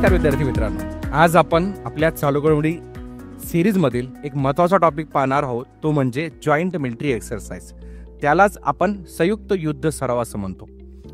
नमस्कार विद्यार्थी मित्रांनो, आज आपण आपल्या चालू घडामोडी सिरीजमधील एक महत्त्वाचा टॉपिक पाहणार आहोत, तो म्हणजे जॉईंट मिलिटरी एक्सरसाइज. त्यालाच आपण संयुक्त युद्ध सराव असं म्हणतो.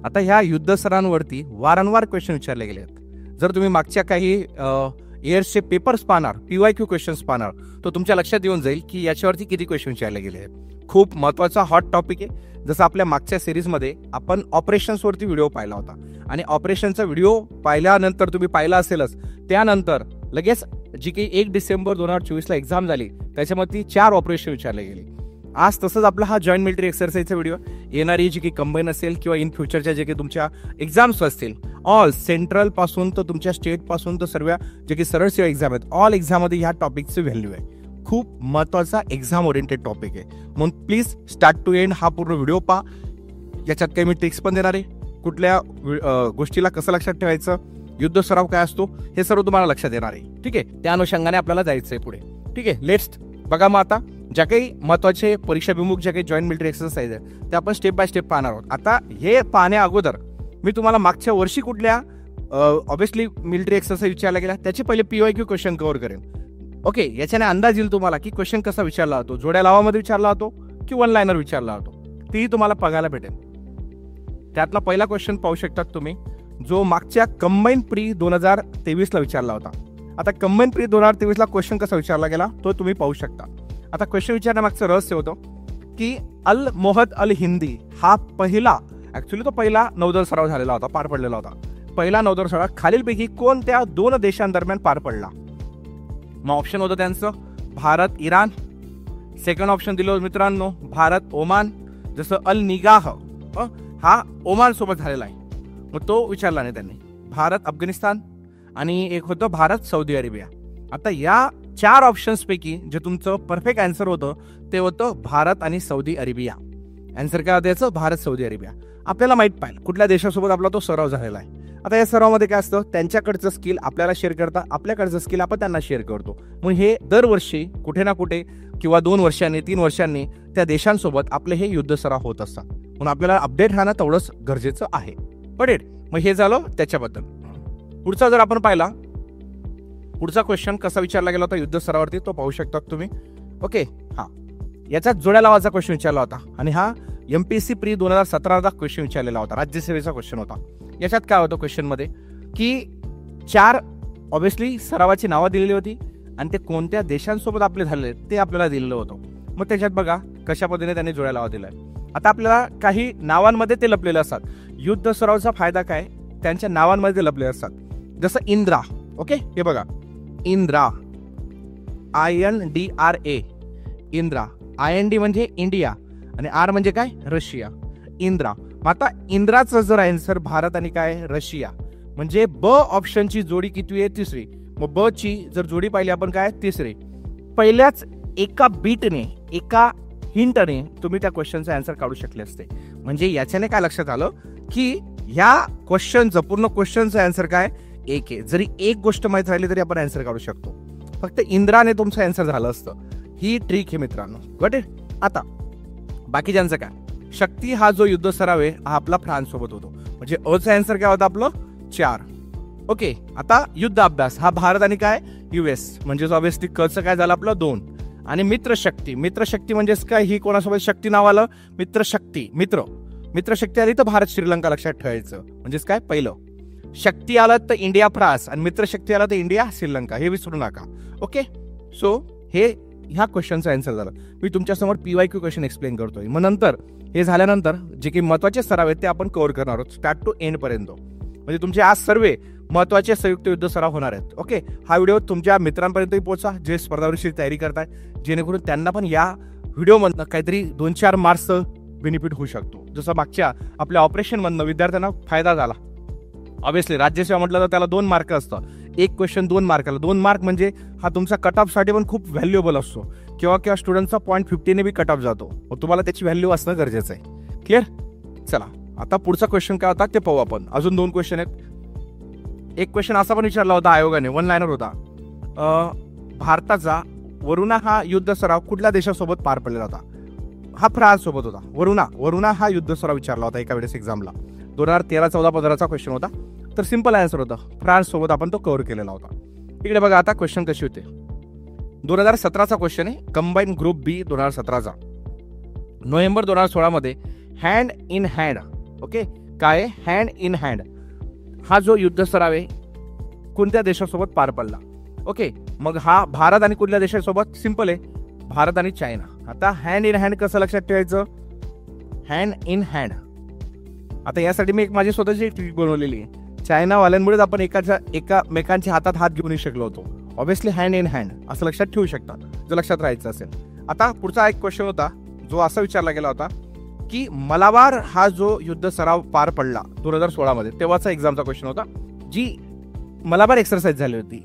आता ह्या युद्ध सरावांवरती वारंवार क्वेश्चन विचारले गेले आहेत. जर तुम्ही मागच्या काही इयर्सचे पेपर्स पाहणार, PYQ क्वेश्चन्स पाहणार, तो तुमच्या लक्षात येऊन जाईल की याच्यावरती किती क्वेश्चन विचारले गेले आहेत. खूप महत्त्वाचा हॉट टॉपिक आहे. जसं आपल्या मागच्या सिरीजमध्ये आपण ऑपरेशन्सवरती व्हिडिओ पाहिला होता आणि ऑपरेशनचा व्हिडिओ पाहिल्यानंतर तुम्ही पाहिला असेलच, त्यानंतर लगेच जी काही 1 डिसेंबर 2024ला एक्झाम झाली त्याच्यामध्ये 4 ऑपरेशन विचारले गेले. आज तसंच आपला हा जॉईंट मिलिटरी एक्सरसाइजचा व्हिडिओ येणारी जी काही कंबाईन असेल किंवा इन फ्युचरच्या जे काही तुमच्या एक्झाम्स असतील, ऑल सेंट्रल पासून तर तुमच्या स्टेट पासून तर सर्व जे काही सरळ सेवा एक्झाम आहेत, ऑल एक्झाममध्ये ह्या टॉपिकचं व्हॅल्यू आहे. खूप महत्त्वाचा एक्झाम ओरिएंटेड टॉपिक आहे. म्हणून प्लीज स्टार्ट टू एंड हा पूर्ण व्हिडिओ पहा. याच्यात काही मी ट्रिक्स पण देणार आहे, कुठल्या गोष्टीला कसं लक्षात ठेवायचं, युद्ध सराव काय असतो, हे सर्व तुम्हाला लक्षात येणार आहे. ठीक आहे, त्या अनुषंगाने आपल्याला जायचं आहे पुढे. ठीक आहे, लेट्स बघा. मग आता ज्या काही महत्त्वाचे परीक्षाभिमुख ज्या काही जॉईंट मिलिटरी एक्सरसाइज आहे त्या आपण स्टेप बाय स्टेप पाहणार आहोत. आता हे पाहण्या अगोदर मी तुम्हाला मागच्या वर्षी कुठल्या ऑब्व्हियसली मिलिटरी एक्सरसाइज विचारला गेला त्याचे पहिले PYQ क्वेश्चन कव्हर करेन. ओके, याच्याने अंदाज येईल तुम्हाला की क्वेश्चन कसा विचारला जातो, जोड्या लावामध्ये विचारला जातो की वन लाईनर विचारला जातो, तेही तुम्हाला बघायला भेटेल. त्यातला पहिला क्वेश्चन पाहू शकतात तुम्ही, जो मागच्या कंबाईन प्री 2023ला विचारला होता. आता कंबाईन प्री 2023ला क्वेश्चन कसा विचारला गेला तो तुम्ही पाहू शकता. आता क्वेश्चन विचारण्यामागचं रहस्य होतं की अल मोहद अल हिंदी हा पहिला, ऍक्च्युली तो पहिला नौदल सराव झालेला होता, पार पडलेला होता. पहिला नौदल सराव खालीलपैकी कोणत्या 2 देशांदरम्यान पार पडला? मग ऑप्शन होतं त्यांचं भारत इराण, सेकंड ऑप्शन दिलं मित्रांनो भारत ओमान. जसं अल निगाह हा ओमान सोबत झालेला आहे, मग तो विचारला नाही त्यांनी. भारत अफगाणिस्तान आणि एक होतं भारत सौदी अरेबिया. आता या 4 ऑप्शन्स पैकी जे तुमचं परफेक्ट आन्सर होतं ते होतं भारत आणि सौदी अरेबिया. आन्सर काय द्यायचं? Bharat Saudi Arabia. आपल्याला माहित पाहिजे कुठल्या देशासोबत आपला तो सराव झालेला आहे. आता या सरावामध्ये काय असतं, त्यांच्याकडचं स्किल आपल्याला शेअर करता, आपल्याकडचं स्किल आपण त्यांना शेअर करतो. म्हणून हे दरवर्षी कुठे ना कुठे किंवा 2 वर्षांनी 3 वर्षांनी त्या देशांसोबत आपले हे युद्ध सराव होत असतात. म्हणून आपल्याला अपडेट राहणं तेवढंच गरजेचं आहे. पडेल. मग हे झालं त्याच्याबद्दल. पुढचा जर आपण पाहिला, पुढचा क्वेश्चन कसा विचारला गेला होता युद्ध सरावावरती तो पाहू शकता तुम्ही. ओके, हा याचा जोड्या लावाचा क्वेश्चन विचारला होता आणि हा MPSC प्री 2017चा क्वेश्चन विचारलेला होता, राज्यसेवेचा क्वेश्चन होता. याच्यात काय होतं क्वेश्चन मध्ये की 4 ऑब्व्हियसली सरावाची नावं दिलेली होती आणि ते कोणत्या देशांसोबत आपले झाले ते आपल्याला दिलेलं होतं. मग त्याच्यात बघा कशा पद्धतीने त्यांनी जोड्या लावा दिलाय. आता आपल्याला काही नावांमध्ये ते लपलेले असतात. युद्ध सरावचा फायदा काय, त्यांच्या नावांमध्ये ते लपलेले असतात. जसं इंद्रा. ओके, हे बघा इंद्रा, INDRA इंद्रा. IND म्हणजे इंडिया आणि R म्हणजे काय, रशिया. इंद्रा. आता इंद्राचं जर आन्सर भारत आणि काय रशिया, म्हणजे ब ऑप्शनची जोडी किती आहे? तिसरी. मग ब ची जर जोडी पाहिली आपण काय, तिसरी. पहिल्याच एका बीटने, एका हिंटने तुम्ही त्या क्वेश्चनचा आन्सर काढू शकले असते. म्हणजे याच्याने काय लक्षात आलं की ह्या क्वेश्चनचं पूर्ण क्वेश्चनचं आन्सर काय, एक आहे. जरी एक गोष्ट माहीत राहिली तरी आपण आन्सर काढू शकतो. फक्त इंद्राने तुमचं आन्सर झालं असतं. ही ट्रिक आहे मित्रांनो. गट आहे. आता बाकीच्यांचं काय, शक्ती हा जो युद्ध सराव आहे हा आपला फ्रान्स सोबत होतो. म्हणजे अचा आन्सर काय होता आपलं 4. ओके, आता युद्ध अभ्यास हा भारत आणि काय US, म्हणजे ऑब्व्हियसली कचं काय झालं आपलं 2. आणि मित्रशक्ती. मित्रशक्ती म्हणजेच काय, ही कोणासोबत शक्ती नाव आलं, मित्रशक्ती. मित्रशक्ती आली तर भारत श्रीलंका लक्षात ठेवायचं. म्हणजेच काय, पहिलं शक्ती आलं तर इंडिया फ्रान्स आणि मित्रशक्ती आलं तर इंडिया श्रीलंका, हे विसरू नका. ओके, सो हे ह्या क्वेश्चनचं आन्सर झालं. मी तुमच्यासमोर PYQ क्वेश्चन एक्सप्लेन करतोय. मग नंतर हे झाल्यानंतर जे काही महत्त्वाचे सराव आहेत ते आपण कव्हर करणार आहोत स्टार्ट टू एंड पर्यंत. म्हणजे तुमचे आज सर्व महत्त्वाचे संयुक्त युद्ध सराव होणार आहेत. ओके, हा व्हिडिओ तुमच्या मित्रांपर्यंतही पोहोचा जे स्पर्धा परीक्षेची तयारी करताय, जेणेकरून त्यांना पण या व्हिडिओमधनं काहीतरी 2-4 मार्क्सचं बेनिफिट होऊ शकतो. जसं मागच्या आपल्या ऑपरेशनमधनं विद्यार्थ्यांना फायदा झाला. ऑब्व्हियसली राज्यसेवा म्हटलं तर त्याला 2 मार्क असतं. एक क्वेश्चन 2 मार्काला. 2 मार्क म्हणजे हा तुमचा कट ऑफसाठी पण खूप व्हॅल्युएबल असतो. किंवा स्टुडंटचा 0.50 ने बी कट ऑफ जातो. तुम्हाला त्याची व्हॅल्यू असणं गरजेचं आहे. क्लिअर? चला आता पुढचा क्वेश्चन काय होता ते पाहू आपण. अजून 2 क्वेश्चन आहेत. एक क्वेश्चन असा पण विचारला होता आयोगाने, 1 लाईनर होता. भारताचा वरुणा हा युद्ध सराव कुठल्या देशासोबत पार पडलेला होता? हा फ्रान्स सोबत होता. वरुणा हा युद्ध सराव विचारला होता एका वेळेस एक्झामला. 2013, 14, 15चा क्वेश्चन होता. तर सिंपल आन्सर होता फ्रान्स सोबत आपण तो कव्हर केलेला होता. इकडे बघा आता क्वेश्चन कशी होते. 2017चा क्वेश्चन आहे, कंबाईन ग्रुप बी 2017चा. नोव्हेंबर 2016 मध्ये हँड इन हँड, ओके, काय हँड इन हँड हा जो युद्ध सराव आहे कोणत्या देशासोबत पार पडला. ओके, मग हा भारत आणि कुठल्या देशासोबत, सिंपल आहे, भारत आणि चायना. आता हँड इन हँड कसं लक्षात ठेवायचं, हँड इन हँड. आता यासाठी मी एक माझी स्वतःची ट्रिक बनवलेली आहे. चायनावाल्यांमुळेच आपण एकामेकांच्या हातात हात घेऊन शकलो होतो. ऑब्व्हियसली हँड इन हँड असं लक्षात ठेवू शकता जर लक्षात राहायचं असेल. आता पुढचा एक क्वेश्चन होता जो असा विचारला गेला होता की मलाबार हा जो युद्ध सराव पार पडला 2016 मध्ये, तेव्हाचा एक्झामचा क्वेश्चन होता. जी मलाबार एक्सरसाइज झाली होती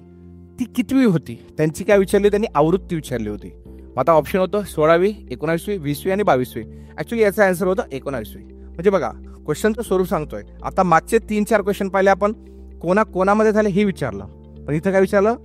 ती कितवी होती, त्यांची काय विचारली, त्यांनी आवृत्ती विचारली होती. आता ऑप्शन होतं 16वी, 19वी, 20वी आणि 22वी. ऍक्च्युली याचा आन्सर होता 19वी. म्हणजे बघा क्वेश्चनचं स्वरूप सांगतोय. आता मागचे 3-4 क्वेश्चन पाहिले आपण, कोणामध्ये झाले हे विचारलं, पण इथं काय विचारलं,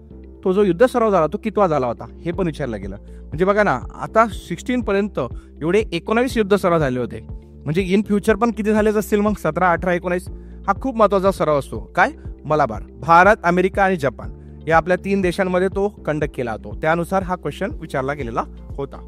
तो जो युद्ध सराव झाला तो कितवा झाला होता हे पण विचारलं गेलं. म्हणजे बघा ना, आता 16 पर्यंत एवढे 19 युद्ध सराव झाले होते. म्हणजे इन फ्युचर पण किती झालेच असतील मग, 17, 18, 19. हा खूप महत्वाचा सराव असतो. काय, मलाबार. भारत, अमेरिका आणि जपान या आपल्या 3 देशांमध्ये तो कंडक्ट केला होता. त्यानुसार हा क्वेश्चन विचारला गेलेला होता.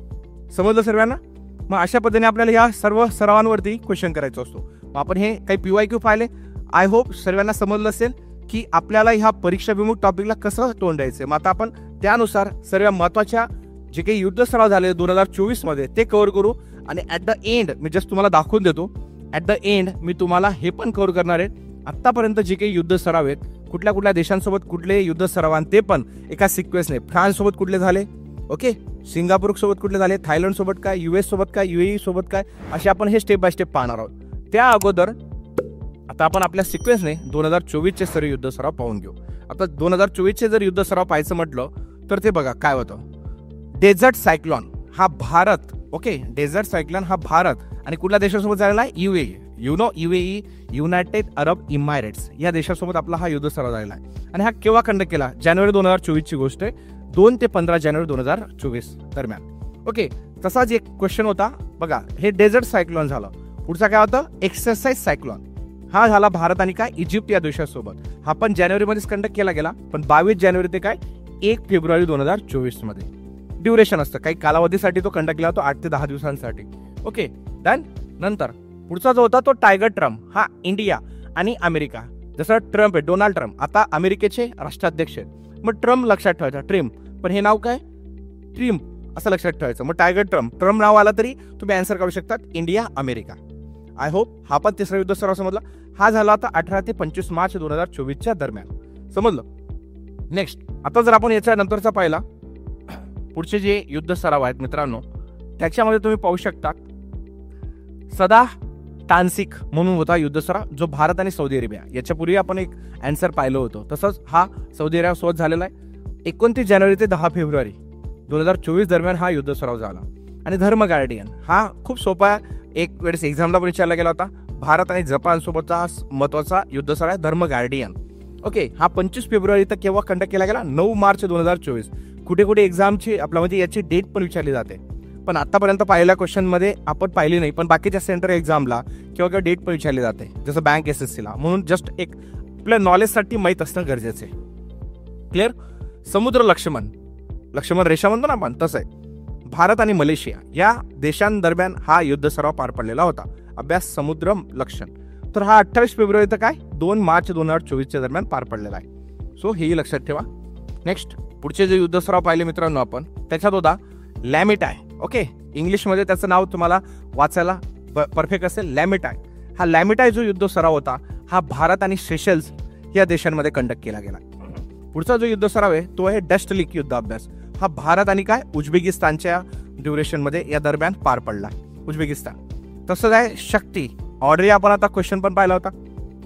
समजलं सर्वांना. मग अशा पद्धतीने आपल्याला या सर्व सरावांवरती क्वेश्चन करायचा असतो. मग आपण हे काही PYQ पाहिले. आय होप सर्वांना समजलं असेल की आपल्याला ह्या परीक्षाभिमुख टॉपिकला कसं तोंड द्यायचं. मग आता आपण त्यानुसार सर्व महत्वाच्या जे काही युद्ध सराव झाले 2024 मध्ये ते कव्हर करू. आणि at the and me just तुम्हाला दाखवून देतो, ऍट द एंड मी तुम्हाला हे पण कव्हर करणार आहे आतापर्यंत जे काही युद्ध सराव आहेत, कुठल्या कुठल्या देशांसोबत कुठले युद्ध सराव, आणि ते पण एका सिक्वेन्सने. फ्रान्स सोबत कुठले झाले, ओके, सिंगापूर सोबत कुठले झाले, थायलंड सोबत काय, US सोबत काय, UAE सोबत काय, असे आपण हे स्टेप बाय स्टेप पाहणार आहोत. त्या अगोदर आता आपण आपल्या सिक्वेन्सने 2024चे सर्व युद्ध सराव पाहून घेऊ. आता 2024चे जर युद्ध सराव पाहायचं म्हटलं तर ते बघा काय होतं. डेझर्ट सायक्लॉन हा भारत, ओके, डेझर्ट सायक्लॉन हा भारत आणि कुठल्या देशासोबत झालेला आहे, UAE. UAE, युनायटेड अरब इमारेट्स या देशासोबत आपला हा युद्ध सराव झालेला आहे. आणि हा केव्हा कंडक्ट केला, जानेवारी 2024ची गोष्ट आहे, 2 ते 15 जानेवारी 2024 दरम्यान. ओके, तसाच एक क्वेश्चन होता बघा, हे डेझर्ट सायक्लॉन झालं. पुढचा काय होतं, एक्सरसाइज सायक्लॉन. हा झाला भारत आणि काय, इजिप्त या देशासोबत. हा पण जानेवारीमध्येच कंडक्ट केला गेला, पण 22 जानेवारी ते काय 1 फेब्रुवारी 2024 मध्ये. ड्युरेशन असतं, काही कालावधीसाठी तो कंडक्ट केला होता, 8 ते 10 दिवसांसाठी. Okay done. नंतर पुढचा जो होता तो टायगर ट्रम्प. हा इंडिया आणि अमेरिका. जसं ट्रम्प आहे, डोनाल्ड ट्रम्प आता अमेरिकेचे राष्ट्राध्यक्ष आहेत. मग ट्रम्प लक्षात ठेवायचा, ट्रम्प, पण हे नाव काय, ट्रम्प असं लक्षात ठेवायचं. मग टायगर ट्रम्प, ट्रम्प नाव आला तरी तुम्ही आन्सर करू शकतात इंडिया अमेरिका. आय होप हा पण तिसरा युद्ध सराव समजला. हा झाला आता 18 ते 25 मार्च 2024च्या दरम्यान. समजलं. नेक्स्ट आता जर आपण याच्या नंतरचा पाहिला, पुढचे जे युद्ध सराव आहेत मित्रांनो, त्याच्यामध्ये तुम्ही पाहू शकता सदा तानसिक म्हणून होता युद्ध सराव, जो भारत आणि सौदी अरेबिया याच्यापूर्वी आपण एक आन्सर पाहिलं होतं. तसंच हा सौदी अरेबिया सोबत झालेला आहे. 29 जानेवारी ते 10 फेब्रुवारी 2024 दरम्यान हा युद्ध सराव झाला. आणि धर्म गार्डियन हा खूप सोपा, एक वेळेस एक्झामला पण विचारला गेला होता. भारत आणि जपान सोबतचा हा महत्वाचा युद्ध सराव आहे, धर्म गार्डियन. ओके, हा 25 फेब्रुवारी तर केव्हा कंडक्ट केला गेला, 9 मार्च 2024. कुठे कुठे एक्झामची आपल्या म्हणजे याची डेट पण विचारली जाते, पण आतापर्यंत पाहिलेल्या क्वेश्चन मध्ये आपण पाहिली नाही, पण बाकीच्या सेंटर एक्झामला किंवा डेट पण विचारली जाते, जसं बँक SSCला. म्हणून जस्ट एक आपल्या नॉलेजसाठी माहीत असणं गरजेचं आहे. क्लिअर. समुद्र लक्ष्मण रेषा म्हणतो ना आपण, तसं आहे. भारत आणि मलेशिया या देशांदरम्यान हा युद्ध सराव पार पडलेला होता. अभ्यास समुद्र लक्षण. तर हा 28 फेब्रुवारी तर काय 2 मार्च 2024च्या दरम्यान पार पडलेला आहे. सो हेही लक्षात ठेवा. नेक्स्ट पुढचे जे युद्ध सराव पाहिले मित्रांनो आपण, त्याच्यात होता लॅमिटाय. ओके, इंग्लिशमध्ये त्याचं नाव तुम्हाला वाचायला परफेक्ट असेल, लॅमिटाय. हा लॅमिटाय जो युद्ध सराव होता हा भारत आणि सेशल्स या देशांमध्ये कंडक्ट केला गेला. पुढचा जो युद्ध सराव आहे तो आहे डस्ट लीक युद्ध अभ्यास. हा भारत आणि काय उझबेकिस्तानच्या ड्युरेशनमध्ये या दरम्यान पार पडला, उझबेकिस्तान. तसंच आहे शक्ती. ऑलरेडी आपण आता क्वेश्चन पण पाहिला होता.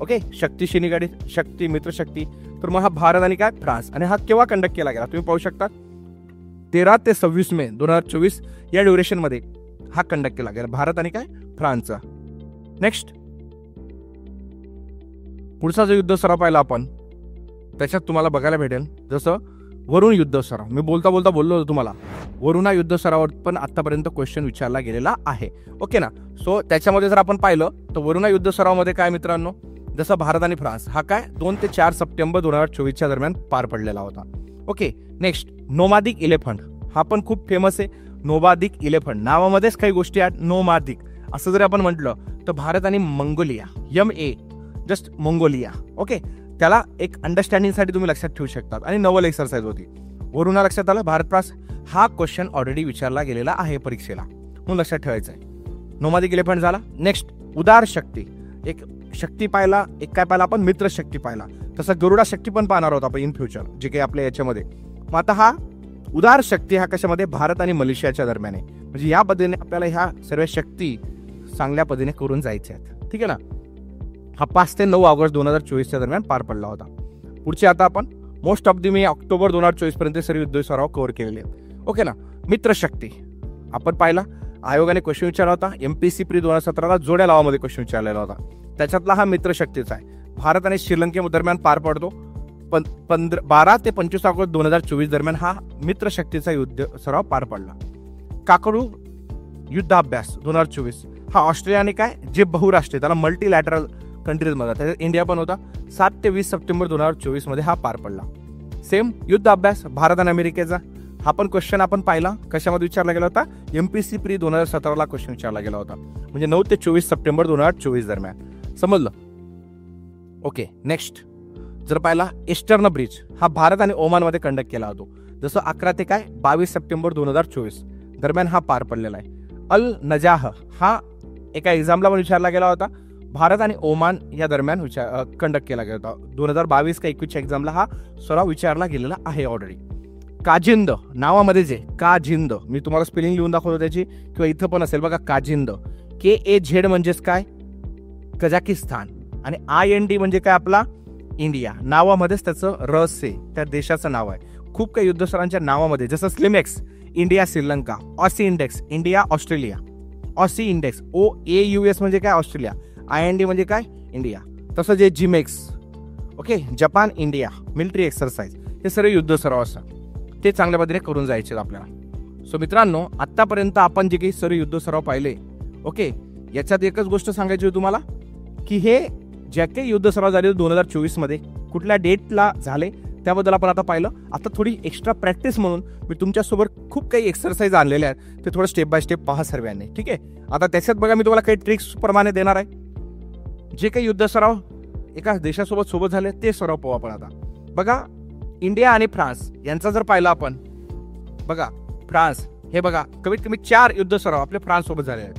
ओके, शक्ती शिनीगाडी, शक्ती मित्रशक्ती. तर मग हा भारत आणि काय फ्रान्स. आणि हा केव्हा कंडक्ट केला गेला तुम्ही पाहू शकता, 13 ते 26 मे 2024 या ड्युरेशन मध्ये हा कंडक्ट केला गेला, भारत आणि काय फ्रान्सचा. नेक्स्ट पुढचा जो युद्ध सराव पाहिला आपण, त्याच्यात तुम्हाला बघायला भेटेल जसं वरुण युद्ध सराव. मी बोलता बोललो होतो तुम्हाला, वरुण हा युद्ध सरावावर पण आतापर्यंत क्वेश्चन विचारला गेलेला आहे. ओके ना. सो त्याच्यामध्ये जर आपण पाहिलं तर वरुण युद्ध सरावामध्ये काय मित्रांनो, जसं भारत आणि फ्रान्स हा काय 2 ते 4 सप्टेंबर 2024च्या दरम्यान पार पडलेला होता. ओके, नेक्स्ट नोमॅडिक इलेफंट हा पण खूप फेमस आहे. नोमॅडिक इलेफंट नावामध्येच काही गोष्टी आहेत. नोमॅडिक असं जरी आपण म्हटलं तर भारत आणि Mongolia, MA just Mongolia. Okay, त्याला एक अंडरस्टँडिंगसाठी तुम्ही लक्षात ठेवू शकता. आणि नवल एक्सरसाइज होती. वरून लक्षात आलं भारत फ्रान्स हा क्वेश्चन ऑलरेडी विचारला गेलेला आहे परीक्षेला, म्हणून लक्षात ठेवायचं आहे. नोमॅडिक इलेफंट झाला. नेक्स्ट उदार शक्ती, एक शक्ती पाहिला, एक काय पाहिला आपण मित्र शक्ती पाहिला. तसं गरुडा शक्ती पण पाहणार आहोत आपण इन फ्युचर, जे काही आपल्या याच्यामध्ये. मग आता हा उदार शक्ती हा कशामध्ये भारत आणि मलेशियाच्या दरम्यान आहे. म्हणजे या पद्धतीने आपल्याला ह्या सर्व शक्ती चांगल्या पद्धतीने करून जायच्या आहेत. ठीक आहे ना. हा 5 ते 9 ऑगस्ट 2024च्या दरम्यान पार पडला होता. पुढचे आता आपण most of the me October 2024 पर्यंत सर्व युद्ध सराव कव्हर केलेले आहेत. ओके ना. मित्रशक्ती आपण पाहिला, आयोगाने क्वेश्चन विचारला होता. MPC प्री 2017ला जोड्या लावामध्ये क्वेश्चन विचारलेला होता. त्याच्यातला हा मित्रशक्तीचा आहे. भारत आणि श्रीलंके दरम्यान पार पडतो. 12 ते 25 ऑगस्ट 2024 दरम्यान हा मित्रशक्तीचा युद्ध सराव पार पडला. काकडू युद्धाभ्यास 2024 हा ऑस्ट्रेलियाने काय जे बहुराष्ट्रीय त्याला मल्टीलॅटरल कंट्रीज मध्ये त्याच्यात इंडिया पण होता. 7 ते 20 सप्टेंबर 2024 मध्ये हा पार पडला. सेम युद्ध अभ्यास भारत आणि अमेरिकेचा हा पण क्वेश्चन आपण पाहिला. कशामध्ये विचारला गेला होता? MPC प्री 2017ला क्वेश्चन विचारला गेला होता. म्हणजे 9 ते 24 सप्टेंबर 2024 दरम्यान. समजलं? ओके, नेक्स्ट जर पाहिला ईस्टर्न ब्रिज हा भारत आणि ओमान मध्ये कंडक्ट केला होतो. जसं 11 ते काय 22 सप्टेंबर 2024 दरम्यान हा पार पडलेला आहे. अल नजाह हा एका एक्झामला पण विचारला गेला होता. भारत आणि ओमान या दरम्यान कंडक्ट केला गेला होता. 2022 का 21च्या एक्झामला हा सराव विचारला गेलेला आहे ऑलरेडी. काजिंद नावामध्ये जे काजिंद मी तुम्हाला स्पेलिंग लिहून दाखवतो त्याची, किंवा इथं पण असेल बघा काजिंद. KAZ म्हणजेच काय कझाकिस्तान, आणि IND म्हणजे काय आपला इंडिया. नावामध्येच त्याचं रस आहे, त्या देशाचं नाव आहे. खूप काही युद्धसरांच्या नावामध्ये जसं SLINEX India Sri, AUSINDEX India Australia, AUSINDEX OAUS म्हणजे काय ऑस्ट्रेलिया, IND म्हणजे काय इंडिया. तसं जे JIMEX okay Japan India military exercise हे सर्व युद्ध सराव असतात, ते चांगल्या पद्धतीने करून जायचे आपल्याला. सो मित्रांनो, आतापर्यंत आपण जे काही सर्व युद्ध सराव पाहिले ओके, याच्यात एकच गोष्ट सांगायची होती तुम्हाला की हे ज्या काही युद्ध सराव झाले 2024 मध्ये कुठल्या डेटला झाले त्याबद्दल आपण आता पाहिलं. आता थोडी एक्स्ट्रा प्रॅक्टिस म्हणून मी तुमच्यासोबत खूप काही एक्सरसाइज आणलेले आहेत, ते थोडं स्टेप बाय स्टेप पहा सर्वांनी. ठीक आहे. आता त्याच्यात बघा मी तुम्हाला काही ट्रिक्स प्रमाणे देणार आहे. जे काही युद्ध सराव एका देशासोबत झाले ते सराव पाहू आपण आता. बघा इंडिया आणि फ्रान्स यांचा जर पाहिला आपण, बघा फ्रान्स हे बघा कमीत कमी 4 युद्ध सराव आपले फ्रान्स सोबत झाले आहेत.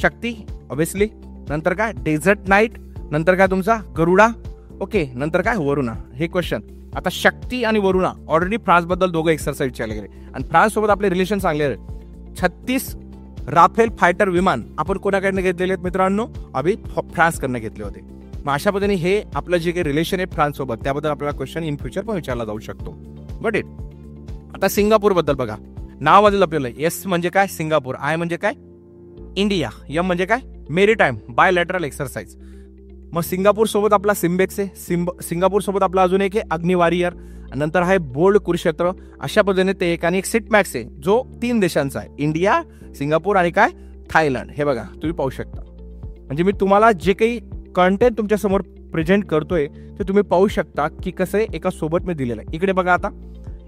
शक्ती ऑब्विसली, नंतर काय डेझर्ट नाईट, नंतर काय तुमचा गरुडा ओके, नंतर काय वरुणा. हे क्वेश्चन आता शक्ती आणि वरुणा ऑलरेडी फ्रान्स बद्दल दोघं एक्सरसाइज विचारले गेले आणि फ्रान्स सोबत आपले रिलेशन चांगले आहेत. 36 राफेल फायटर विमान आपण कोणाकडनं घेतलेले आहेत मित्रांनो? अभि फ्रान्सकडनं घेतले होते. मग अशा पद्धतीने हे आपलं जे काही रिलेशन आहे फ्रान्स सोबत त्याबद्दल आपल्याला क्वेश्चन इन फ्युचर पण विचारला जाऊ शकतो. Got it. आता सिंगापूर बद्दल बघा, नाव बद्दल आपल्याला S म्हणजे काय सिंगापूर, I म्हणजे काय इंडिया, M म्हणजे काय मेरीटाईम बायलॅटरल एक्सरसाइज. मग सिंगापूर सोबत आपला सिम्बेक्स आहे, सिंगापूर सोबत आपला अजून एक आहे अग्नि वॉरियर, नंतर आहे बोल्ड कुरुक्षेत्र. अशा पद्धतीने ते एक आणि एक सिटमॅक्स आहे जो 3 देशांचा आहे, इंडिया सिंगापूर आणि काय थायलंड. हे बघा तुम्ही पाहू शकता. म्हणजे मी तुम्हाला जे काही कंटेंट तुमच्या समोर प्रेझेंट करतोय ते तुम्ही पाहू शकता की कसं आहे एका सोबत मी दिलेलं आहे. इकडे बघा आता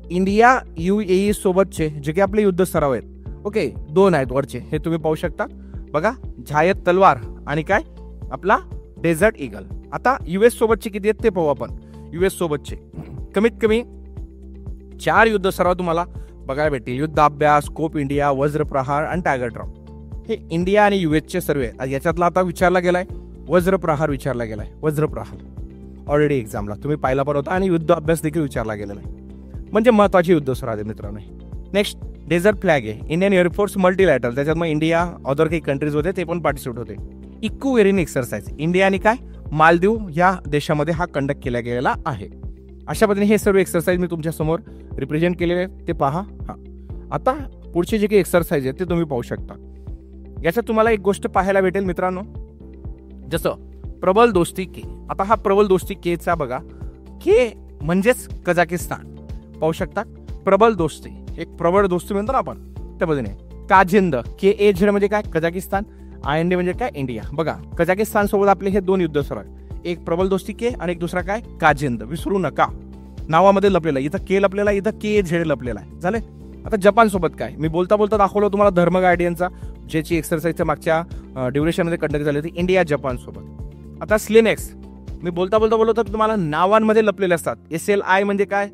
इंडिया UAE सोबतचे जे काही आपले युद्ध सराव आहेत ओके 2 आहेत वरचे, हे तुम्ही पाहू शकता. बघा झायद तलवार आणि काय आपला डेझर्ट ईगल. आता US सोबतचे किती आहेत ते पाहू आपण. US सोबतचे कमीत कमी 4 युद्ध सराव तुम्हाला बघायला भेटतील. युद्ध अभ्यास, स्कोप इंडिया, वज्रप्रहार आणि टायगर ड्रॉप. हे इंडिया आणि USचे सर्व आहे. याच्यातला आता विचारला गेलाय वज्रप्रहार विचारला गेलाय. वज्रप्रहार ऑलरेडी एक्झामला तुम्ही पाहिला पण होता आणि युद्ध अभ्यास देखील विचारला गेलेला आहे. म्हणजे महत्वाचे युद्ध सराव आहे मित्रांनो. नेक्स्ट डेझर्ट फ्लॅग आहे इंडियन एअरफोर्स मल्टीलॅटरल, त्याच्यात मग इंडिया अदर काही कंट्रीज होते ते पण पार्टिसिपेट होते. इक्वेरिन एक्सरसाइज इंडिया आणि काय मालदीव या देशामध्ये हा कंडक्ट केला गेलेला आहे. अशा पद्धतीने हे सर्व एक्सरसाइज मी तुमच्या समोर रिप्रेझेंट केलेले ते पहा. हा आता पुढचे जे काही एक्सरसाइज आहेत ते तुम्ही पाहू शकता. याच्यात तुम्हाला एक गोष्ट पाहायला भेटेल मित्रांनो, जसं प्रबल दोस्ती के. आता हा प्रबल दोस्ती केचा बघा, के म्हणजेच कझाकिस्तान पाहू शकता. प्रबल दोस्ती एक प्रबळ दोस्ती म्हणतो ना आपण त्या पद्धतीने. काजिंद KAZ म्हणजे काय कझाकिस्तान, IND म्हणजे काय इंडिया. बघा कझाकिस्तान सोबत आपले हे 2 युद्ध सराव, एक प्रबल दोस्ती के आणि एक दुसरा काय काजिंद, विसरू नका. नावामध्ये लपलेला आहे, इथं के लपलेला आहे, इथं के झेड लपलेला आहे. झाले. आता जपान सोबत काय, मी बोलता बोलता दाखवलं तुम्हाला धर्म गार्डियनचा, ज्याची एक्सरसाइजच्या मागच्या ड्युरेशनमध्ये कंडक्ट झाली होती इंडिया जपान सोबत. आता स्लिनेक्स, मी बोलता बोलता तर तुम्हाला नावांमध्ये लपलेले असतात. SLI म्हणजे काय,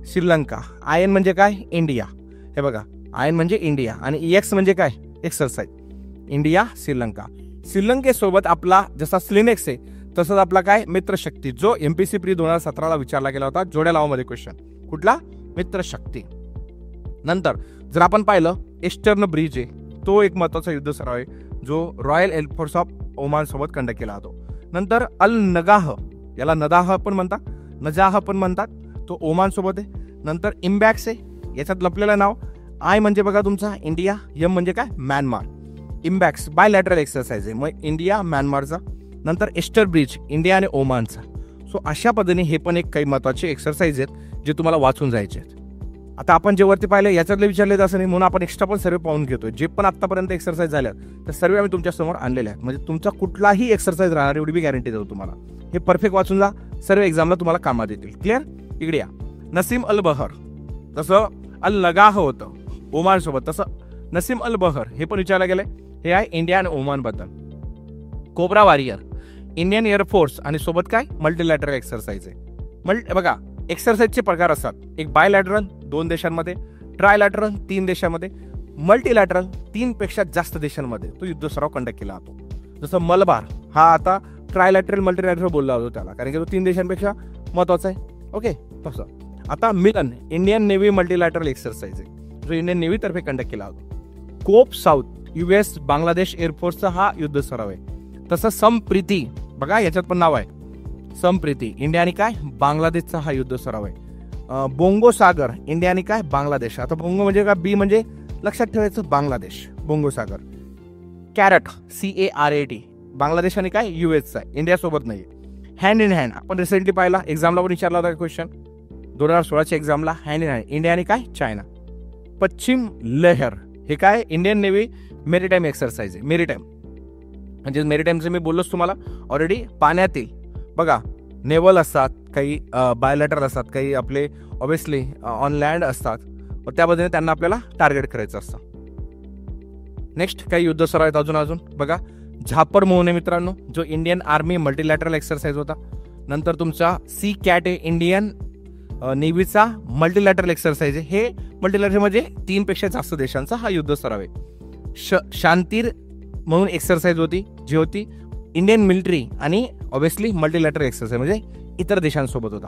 श्रीलंका. IN म्हणजे काय, इंडिया. हे बघा, IN म्हणजे इंडिया आणि EX म्हणजे काय, एक्सरसाइज. इंडिया, श्रीलंका. श्रीलंकेसोबत आपला जसा स्लिनेक्स आहे तसंच आपला काय मित्रशक्ती, जो MPC प्री 2017ला विचारला गेला होता जोड्या लावामध्ये क्वेश्चन. कुठला, मित्रशक्ती. नंतर जर आपण पाहिलं ईस्टर्न ब्रिज आहे, तो एक महत्वाचा युद्ध सराव आहे जो रॉयल एअरफोर्स ऑफ ओमान सोबत कंडक्ट केला जातो. नंतर अल नगाह, याला नदाह पण म्हणतात, नजाह पण म्हणतात, तो ओमान सोबत आहे. नंतर इम्बॅक्स आहे, याच्यात लपलेलं नाव. आय म्हणजे बघा तुमचा इंडिया, M म्हणजे काय म्यानमार. इम्बॅक्स बायलॅटरल एक्सरसाइज आहे, मग इंडिया म्यानमारचा. नंतर ईस्टर ब्रिज इंडिया आणि ओमानचा. सो अशा पद्धतीने हे पण एक काही महत्वाचे एक्सरसाइज आहेत जे तुम्हाला वाचून जायचे आहेत. आता आपण जे वरती पाहिलं याच्यातले विचारले असं नाही म्हणून आपण एक्स्ट्रा पण सर्व पाहून घेतोय. जे पण आतापर्यंत एक्सरसाइज झाल्या तर सर्व आम्ही तुमच्या समोर आणलेले आहेत. म्हणजे तुमचा कुठलाही एक्सरसाइज राहणार एवढी बी गॅरंटी देतो तुम्हाला. हे परफेक्ट वाचून जा, सर्व एक्झामला तुम्हाला कामात येतील. क्लिअर. इकडे या. नसीम अल बहर, तसं अल नगाह होतं ओमान सोबत, तसं नसीम अल बहर हे पण विचारलं गेलंय. हे आहे इंडिया आणि ओमान बद्दल. कोब्रा वॉरियर इंडियन एअरफोर्स आणि सोबत काय मल्टीलॅटरल एक्सरसाइज आहे. बघा एक्सरसाइजचे प्रकार असतात, एक बायलॅटरल 2 देशांमध्ये, ट्रायलॅटरल 3 देशांमध्ये, मल्टीलॅटरल 3 पेक्षा जास्त देशांमध्ये तो युद्ध सराव कंडक्ट केला जातो. जसं मलबार हा आता ट्रायलॅटरल मल्टीलॅटरल बोलला जातो त्याला, कारण की तो 3 देशांपेक्षा महत्वाचा आहे. ओके. तसं आता मिलन इंडियन नेव्ही मल्टीलॅटरल एक्सरसाइज आहे जो इंडियन नेव्ही तर्फे कंडक्ट केला जातो. कोप साऊथ US बांगलादेश एअरफोर्सचा हा युद्ध सराव आहे. तसं समप्रीती, बघा याच्यात पण नाव आहे समप्रीती, इंडिया आणि काय बांगलादेशचा हा युद्ध सराव आहे. बोंगो सागर इंडिया आणि काय बांगलादेश. आता बोंगो म्हणजे काय, बी म्हणजे लक्षात ठेवायचं बांगलादेश, बोंगो सागर. कॅरट CARAT बांगलादेश आणि काय US आहे, इंडिया सोबत नाही. हँड इन हँड आपण रिसेंटली पाहिला, एक्झामला पण विचारला होता क्वेश्चन 2016च्या एक्झामला. हँड इन हँड इंडिया आणि काय चायना. पश्चिम लहर हे काय इंडियन नेव्ही मेरीटाईम एक्सरसाइज आहे. मेरीटाईम म्हणजे मेरीटाईमचं मी बोललोच तुम्हाला ऑलरेडी, पाण्यातील बघा नेव्हल असतात, काही बायलॅटरल असतात, काही आपले ऑब्विसली ऑन लँड असतात. त्या पद्धतीने त्यांना आपल्याला टार्गेट करायचं असतं. नेक्स्ट काही युद्ध सराव आहेत अजून बघा. झापर मोहने मित्रांनो, जो इंडियन आर्मी मल्टीलॅटरल एक्सरसाइज होता. नंतर तुमचा सी कॅट इंडियन नेव्हीचा मल्टीलॅटरल एक्सरसाइज आहे. हे मल्टीलॅटरल म्हणजे 3 पेक्षा जास्त देशांचा हा युद्ध सराव आहे. शांतीर म्हणून एक्सरसाइज होती जी होती इंडियन मिलिटरी आणि ऑब्विसली मल्टीलॅटरल एक्सरसाइज म्हणजे इतर देशांसोबत होता.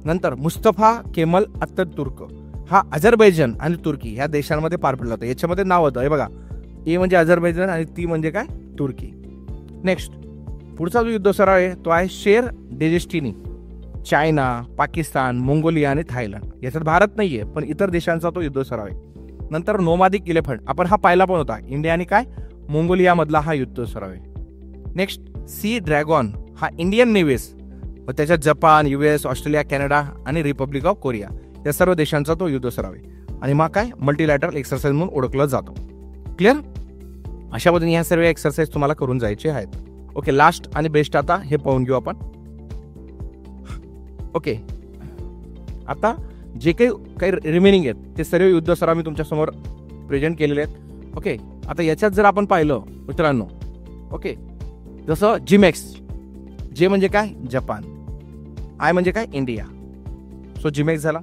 नंतर मुस्तफा केमल अत्ततुर्क हा अझरबैजान आणि तुर्की ह्या देशांमध्ये पार पडला होता. याच्यामध्ये नाव होतं हे बघा, ए म्हणजे अझरबैजान आणि ती म्हणजे काय तुर्की. नेक्स्ट पुढचा जो युद्ध सराव आहे तो आहे शेर डेजेस्टिनी, चायना, पाकिस्तान, मंगोलिया आणि थायलंड. याच्यात भारत नाहीये पण इतर देशांचा तो युद्ध सराव आहे. नंतर नोमादिक इलेफंट आपण हा पाहिला पण होता, इंडिया आणि काय मंगोलिया मधला हा युद्ध सराव आहे. नेक्स्ट सी ड्रॅगॉन हा इंडियन नेव्हीस व त्याच्यात जपान, US, ऑस्ट्रेलिया, कॅनडा आणि रिपब्लिक ऑफ कोरिया या सर्व देशांचा तो युद्ध सराव आहे आणि मग काय मल्टीलॅटरल एक्सरसाइज म्हणून ओळखलं जातो. क्लिअर. अशा पद्धतीने ह्या सर्व एक्सरसाइज तुम्हाला करून जायचे आहेत. ओके. लास्ट आणि बेस्ट आता हे पाहून घेऊ आपण. ओके. आता जे काही रिमेनिंग आहेत ते सर्व युद्ध सराव मी तुमच्या समोर प्रेझेंट केलेले आहेत. ओके. आता याच्यात जर आपण पाहिलं मित्रांनो, ओके, जसं जिमेक्स, जे म्हणजे काय जपान, आय म्हणजे काय इंडिया, सो जिमेक्स झाला.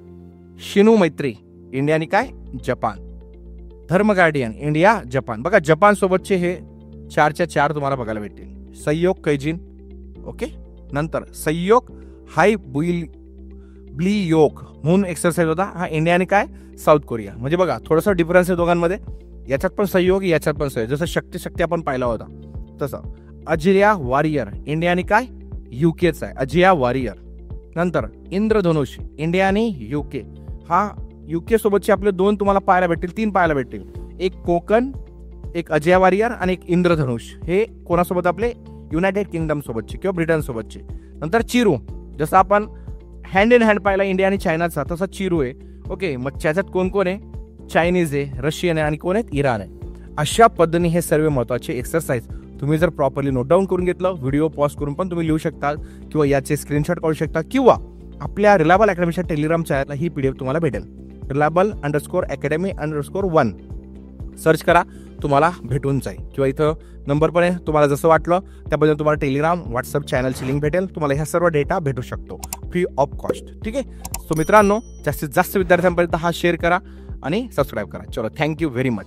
शिनू मैत्री इंडिया आणि काय जपान. धर्म गार्डियन इंडिया जपान. बघा जपान सोबतचे हे 4च्या 4 तुम्हाला बघायला भेटतील. संयोग कैजिन. ओके. नंतर संयोग हाय ब्ली योग म्हणून एक्सरसाइज होता, हा इंडिया आणि काय साऊथ कोरिया. म्हणजे बघा थोडासा डिफरन्स आहे दोघांमध्ये, याच्यात पण सहयोग याच्यात पण सहयोग. जसं शक्ती आपण पाहिला होता तसं. अजिया वॉरियर इंडिया आणि काय UKचा आहे, अजिया वॉरियर. नंतर इंद्रधनुष इंडिया आणि UK, हा UK सोबतचे आपले 2 तुम्हाला पाहायला भेटतील, 3 पाहायला भेटतील. एक कोकण, एक अजिया वॉरियर आणि एक इंद्रधनुष. हे कोणासोबत आपले युनायटेड किंगडम सोबतचे किंवा ब्रिटन सोबतचे. नंतर चिरू, जसं आपण हँड इन हँड पाहिला इंडिया आणि चायनाचा तसा चिरू आहे. ओके. मग त्याच्यात कोण आहे, चायनीज आहे, रशियन आहे आणि कोण आहेत इराण आहे. अशा पद्धतीने हे सर्व महत्वाचे एक्सरसाइज तुम्ही जर प्रॉपरली नोट डाऊन करून घेतलं, व्हिडिओ पॉज करून पण तुम्ही लिहू शकता किंवा याचे स्क्रीनशॉट काढू शकता किंवा आपल्या रिलायबल अकॅडमीच्या टेलिग्राम चॅनलला ही PDF तुम्हाला भेटेल. reliable_academy_1 सर्च करा, तुम्हाला भेटून जाईल. किंवा इथं नंबर पण आहे, तुम्हाला जसं वाटलं त्याबद्दल तुम्हाला टेलिग्राम व्हॉट्सअप चॅनलची लिंक भेटेल. तुम्हाला ह्या सर्व डेटा भेटू शकतो फ्री ऑफ कॉस्ट. ठीक आहे. सो मित्रांनो, जास्तीत जास्त विद्यार्थ्यांपर्यंत हा शेअर करा आणि सबस्क्राईब करा. चलो, थँक्यू व्हेरी मच.